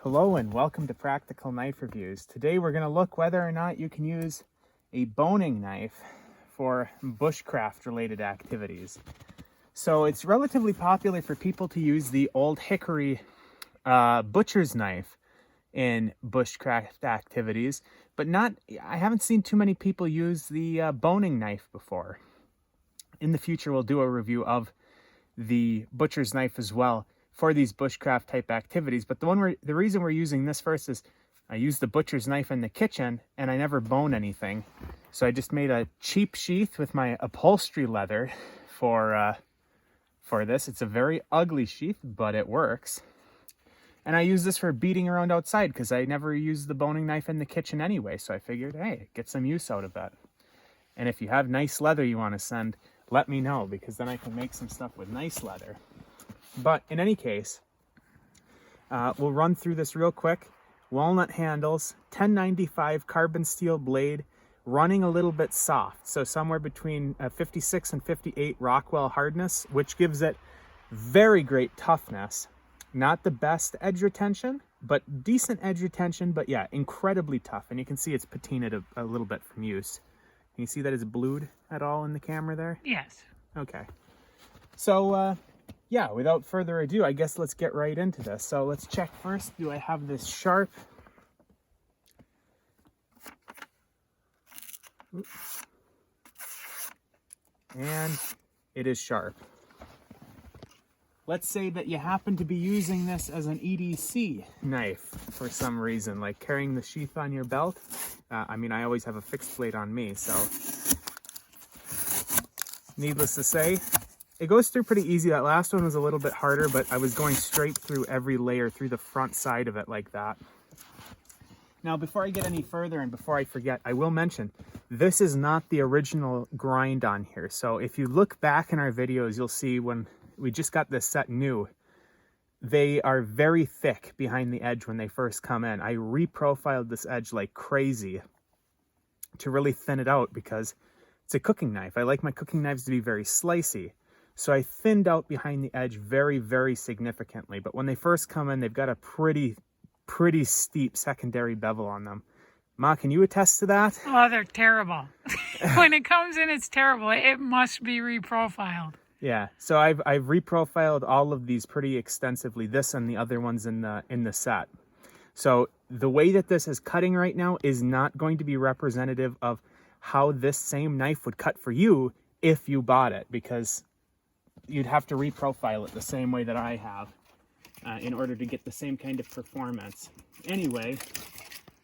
Hello and welcome to Practical Knife Reviews. Today we're going to look whether or not you can use a boning knife for bushcraft related activities. So it's relatively popular for people to use the Old Hickory butcher's knife in bushcraft activities, but I haven't seen too many people use the boning knife before. In the future we'll do a review of the butcher's knife as well for these bushcraft type activities, but the reason we're using this first is I use the butcher's knife in the kitchen and I never bone anything, so I just made a cheap sheath with my upholstery leather for this. It's a very ugly sheath, but it works, and I use this for beating around outside because I never use the boning knife in the kitchen anyway, so I figured, hey, get some use out of that. And if you have nice leather you want to send, let me know, because then I can make some stuff with nice leather. But in any case, we'll run through this real quick. Walnut handles, 1095 carbon steel blade, running a little bit soft. So somewhere between 56 and 58 Rockwell hardness, which gives it very great toughness. Not the best edge retention, but decent edge retention, but yeah, incredibly tough. And you can see it's patinaed a little bit from use. Can you see that it's blued at all in the camera there? Yes. Okay. So, yeah, without further ado, I guess let's get right into this. So let's check first. Do I have this sharp? Oops. And it is sharp. Let's say that you happen to be using this as an EDC knife for some reason, like carrying the sheath on your belt. I mean, I always have a fixed blade on me, so needless to say, it goes through pretty easy. That last one was a little bit harder, but I was going straight through every layer through the front side of it like that. Now, before I get any further and before I forget, I will mention this is not the original grind on here. So if you look back in our videos, you'll see when we just got this set new, they are very thick behind the edge when they first come in. I reprofiled this edge like crazy to really thin it out because it's a cooking knife. I like my cooking knives to be very slicey. So I thinned out behind the edge very, very significantly. But when they first come in, they've got a pretty steep secondary bevel on them. Ma, can you attest to that? Oh, they're terrible. When it comes in, it's terrible. It must be reprofiled. Yeah, so I've reprofiled all of these pretty extensively, this and the other ones in the set. So the way that this is cutting right now is not going to be representative of how this same knife would cut for you if you bought it, because you'd have to reprofile it the same way that I have in order to get the same kind of performance. Anyway,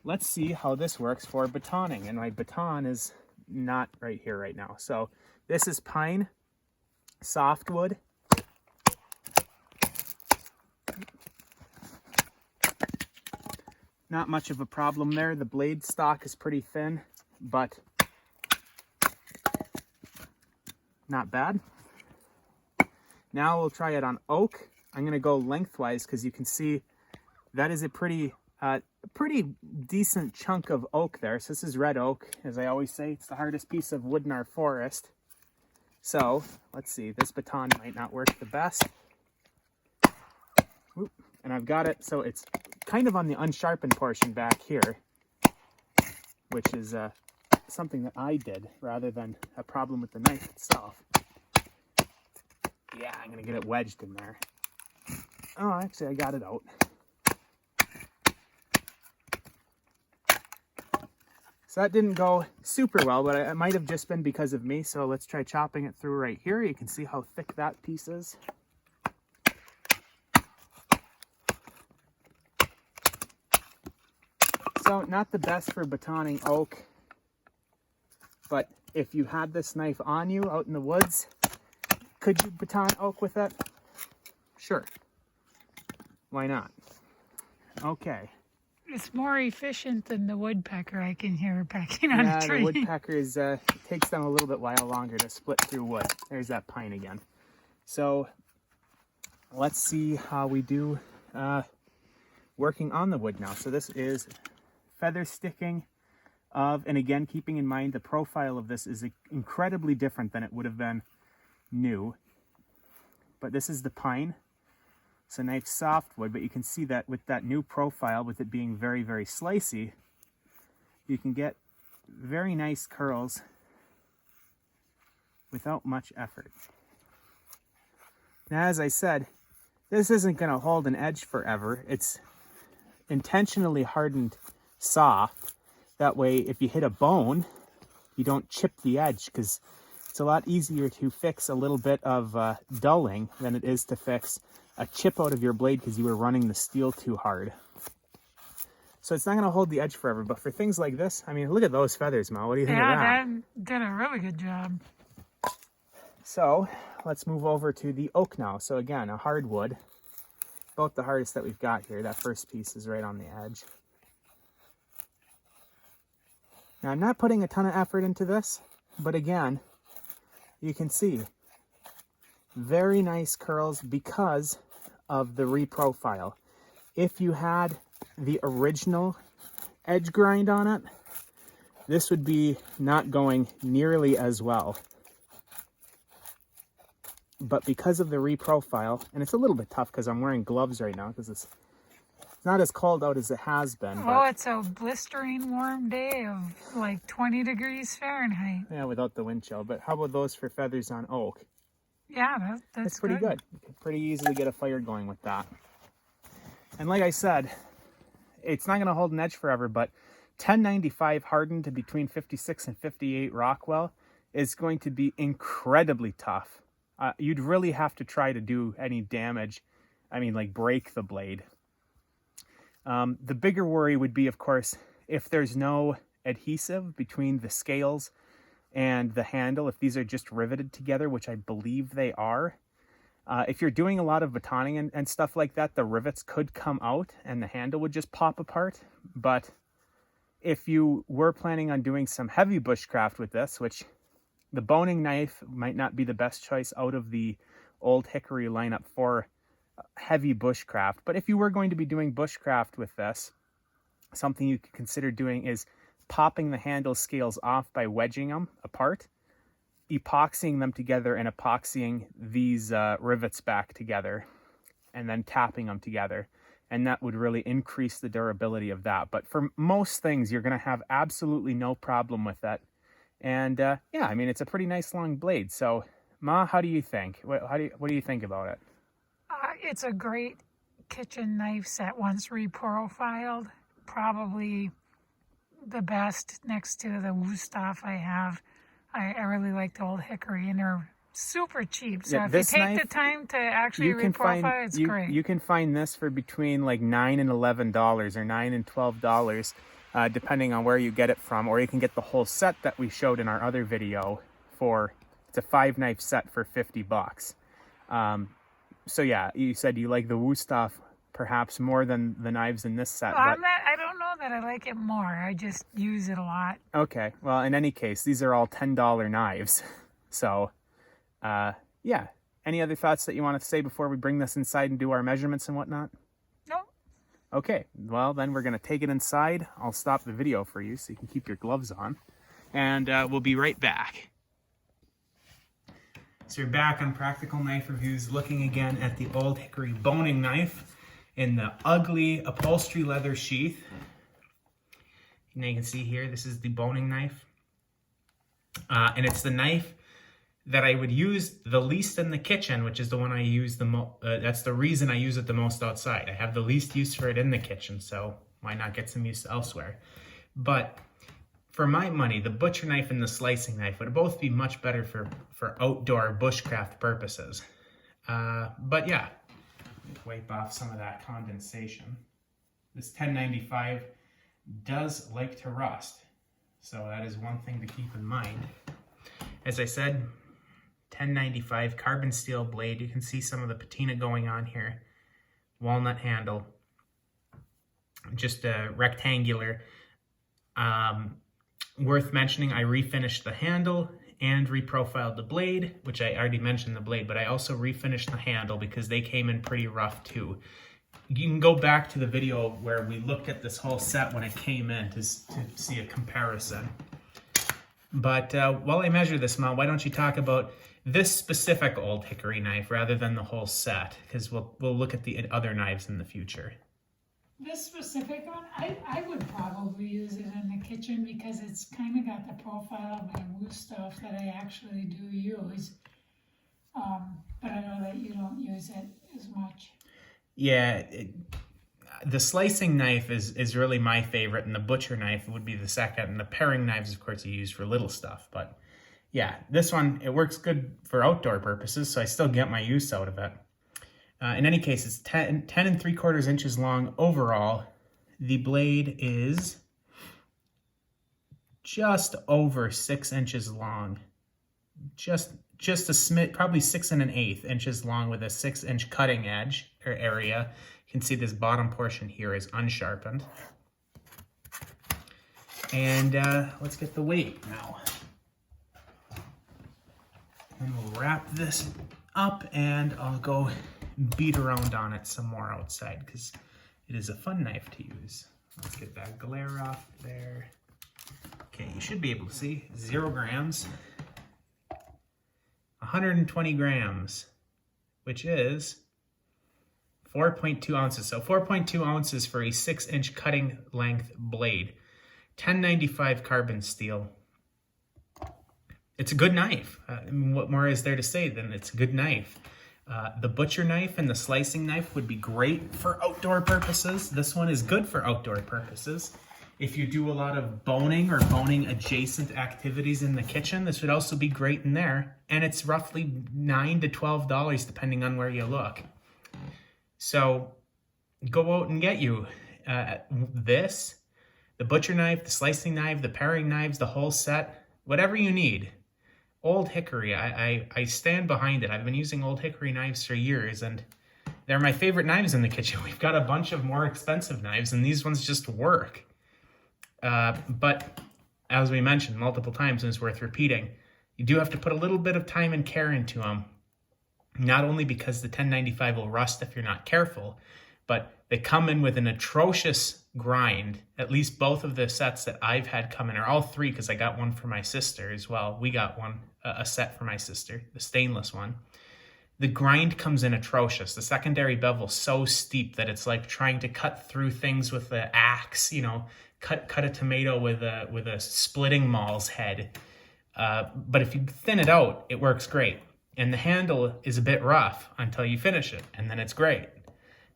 let's see how this works for batoning, and my baton is not right here right now. So this is pine softwood. Not much of a problem there. The blade stock is pretty thin, but not bad. Now we'll try it on oak. I'm going to go lengthwise because you can see that is a pretty decent chunk of oak there. So this is red oak. As I always say, it's the hardest piece of wood in our forest. So let's see, this baton might not work the best. Oop. And I've got it, so it's kind of on the unsharpened portion back here, which is something that I did rather than a problem with the knife itself. Yeah, I'm gonna get it wedged in there. Oh, actually I got it out. So that didn't go super well, but it might have just been because of me. So let's try chopping it through right here. You can see how thick that piece is. So not the best for batoning oak, but if you had this knife on you out in the woods, could you baton oak with it? Sure. Why not? Okay. It's more efficient than the woodpecker I can hear pecking on a tree. Yeah, the woodpeckers, it takes them a little bit while longer to split through wood. There's that pine again. So let's see how we do working on the wood now. So this is feather sticking of, and again, keeping in mind the profile of this is incredibly different than it would have been new. But this is the pine. It's a nice softwood, but you can see that with that new profile, with it being very, very slicey, you can get very nice curls without much effort. Now, as I said, this isn't going to hold an edge forever. It's intentionally hardened soft. That way, if you hit a bone, you don't chip the edge, because it's a lot easier to fix a little bit of dulling than it is to fix a chip out of your blade because you were running the steel too hard. So it's not going to hold the edge forever, but for things like this, I mean, look at those feathers, Mel. What do you think of that? Yeah, that did a really good job. So let's move over to the oak now. So again, a hardwood, about the hardest that we've got here. That first piece is right on the edge. Now, I'm not putting a ton of effort into this, but again, you can see very nice curls because of the reprofile. If you had the original edge grind on it, this would be not going nearly as well. But because of the reprofile, and it's a little bit tough because I'm wearing gloves right now because it's not as cold out as it has been. Oh, it's a blistering warm day of like 20 degrees Fahrenheit. Yeah, without the wind chill. But how about those for feathers on oak? Yeah, that's pretty good. You can pretty easily get a fire going with that. And like I said, it's not going to hold an edge forever, but 1095 hardened to between 56 and 58 Rockwell is going to be incredibly tough. You'd really have to try to do any damage. I mean, like break the blade. The bigger worry would be, of course, if there's no adhesive between the scales and the handle, if these are just riveted together, which I believe they are. If you're doing a lot of batoning and stuff like that, the rivets could come out and the handle would just pop apart. But if you were planning on doing some heavy bushcraft with this, which the boning knife might not be the best choice out of the Old Hickory lineup for heavy bushcraft, but if you were going to be doing bushcraft with this, something you could consider doing is popping the handle scales off by wedging them apart, epoxying them together and epoxying these rivets back together, and then tapping them together. And that would really increase the durability of that. But for most things, you're going to have absolutely no problem with that. And yeah, I mean, it's a pretty nice long blade. So Ma, how do you think? What do you think about it? It's a great kitchen knife set once reprofiled. Probably the best next to the Wusthof I have. I really like the Old Hickory, and they're super cheap. So if you take the time to actually reprofile, it's great. You can find this for between like $9 and $11 or $9 and $12, depending on where you get it from. Or you can get the whole set that we showed in our other video for, it's a 5-knife set for $50. So yeah, you said you like the Wusthof perhaps more than the knives in this set. Well, I don't know that I like it more. I just use it a lot. Okay, well, in any case, these are all $10 knives. So, yeah. Any other thoughts that you want to say before we bring this inside and do our measurements and whatnot? No. Okay, well, then we're going to take it inside. I'll stop the video for you so you can keep your gloves on. And we'll be right back. So you're back on Practical Knife Reviews, looking again at the Old Hickory boning knife in the ugly upholstery leather sheath. Now you can see here, this is the boning knife. And it's the knife that I would use the least in the kitchen, which is the one I use the most. That's the reason I use it the most outside. I have the least use for it in the kitchen, so why not get some use elsewhere? But for my money, the butcher knife and the slicing knife would both be much better for outdoor bushcraft purposes. But yeah, wipe off some of that condensation. This 1095 does like to rust, so that is one thing to keep in mind. As I said, 1095 carbon steel blade. You can see some of the patina going on here. Walnut handle, just a rectangular. Worth mentioning, I refinished the handle and reprofiled the blade, which I already mentioned the blade, but I also refinished the handle because they came in pretty rough too. You can go back to the video where we looked at this whole set when it came in to see a comparison. But while I measure this, Mom, why don't you talk about this specific Old Hickory knife rather than the whole set, because we'll look at the other knives in the future. This specific one, I would probably use it in the kitchen because it's kind of got the profile of my wood stuff that I actually do use. But I know that you don't use it as much. Yeah, the slicing knife is really my favorite, and the butcher knife would be the second, and the paring knives, of course, you use for little stuff. But yeah, this one, it works good for outdoor purposes, so I still get my use out of it. In any case, it's 10 3/4 inches long overall. The blade is just over 6 inches long. Just a smidge, probably 6 1/8 inches long with a 6-inch cutting edge or area. You can see this bottom portion here is unsharpened. And let's get the weight now. And we'll wrap this up and I'll go beat around on it some more outside because it is a fun knife to use. Let's get that glare off there. Okay, you should be able to see 0 grams, 120 grams, which is 4.2 ounces. So 4.2 ounces for a 6-inch cutting length blade. 1095 carbon steel. It's a good knife. What more is there to say than it's a good knife? The butcher knife and the slicing knife would be great for outdoor purposes. This one is good for outdoor purposes. If you do a lot of boning or boning adjacent activities in the kitchen, this would also be great in there. And it's roughly $9 to $12 depending on where you look. So go out and get you this, the butcher knife, the slicing knife, the paring knives, the whole set, whatever you need. Old Hickory, I stand behind it. I've been using Old Hickory knives for years, and they're my favorite knives in the kitchen. We've got a bunch of more expensive knives, and these ones just work. But as we mentioned multiple times, and it's worth repeating, you do have to put a little bit of time and care into them. Not only because the 1095 will rust if you're not careful, but they come in with an atrocious grind. At least both of the sets that I've had come in, or all three, because I got one for my sister as well. We got one, a set for my sister, the stainless one. The grind comes in atrocious. The secondary bevel's so steep that it's like trying to cut through things with an axe, you know, cut a tomato with a splitting mall's head. But if you thin it out, it works great. And the handle is a bit rough until you finish it, and then it's great.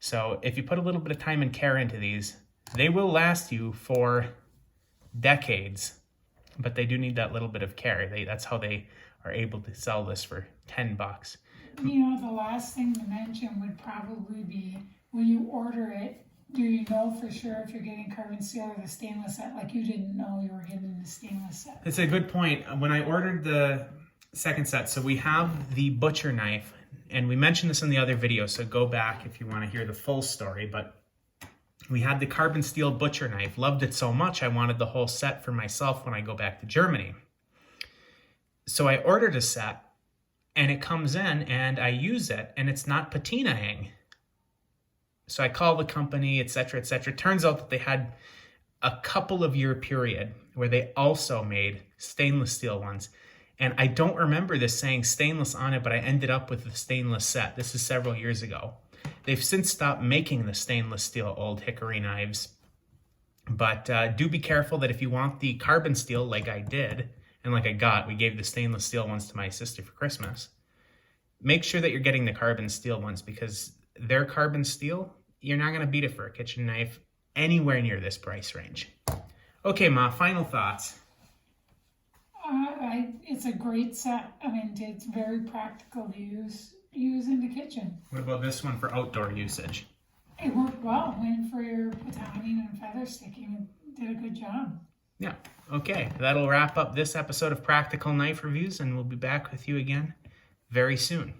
So if you put a little bit of time and care into these, they will last you for decades, but they do need that little bit of care. That's how they are able to sell this for $10. You know, the last thing to mention would probably be when you order it, do you know for sure if you're getting carbon steel or the stainless set? Like you didn't know you were getting the stainless set. It's a good point. When I ordered the second set, so we have the butcher knife, and we mentioned this in the other video, so go back if you want to hear the full story, but we had the carbon steel butcher knife. Loved it so much I wanted the whole set for myself when I go back to Germany. So I ordered a set, and it comes in, and I use it, and it's not patinaing. So I call the company, etc., etc. Turns out that they had a couple of year period where they also made stainless steel ones. And I don't remember this saying stainless on it, but I ended up with the stainless set. This is several years ago. They've since stopped making the stainless steel Old Hickory knives. But do be careful that if you want the carbon steel like I did, and like I got, we gave the stainless steel ones to my sister for Christmas. Make sure that you're getting the carbon steel ones because their carbon steel, you're not going to beat it for a kitchen knife anywhere near this price range. Okay, Ma, final thoughts. It's a great set. I mean, it's very practical to use in the kitchen. What about this one for outdoor usage? It worked well. Went for your batoning and feather sticking. Did a good job. Yeah. Okay, that'll wrap up this episode of Practical Knife Reviews, and we'll be back with you again very soon.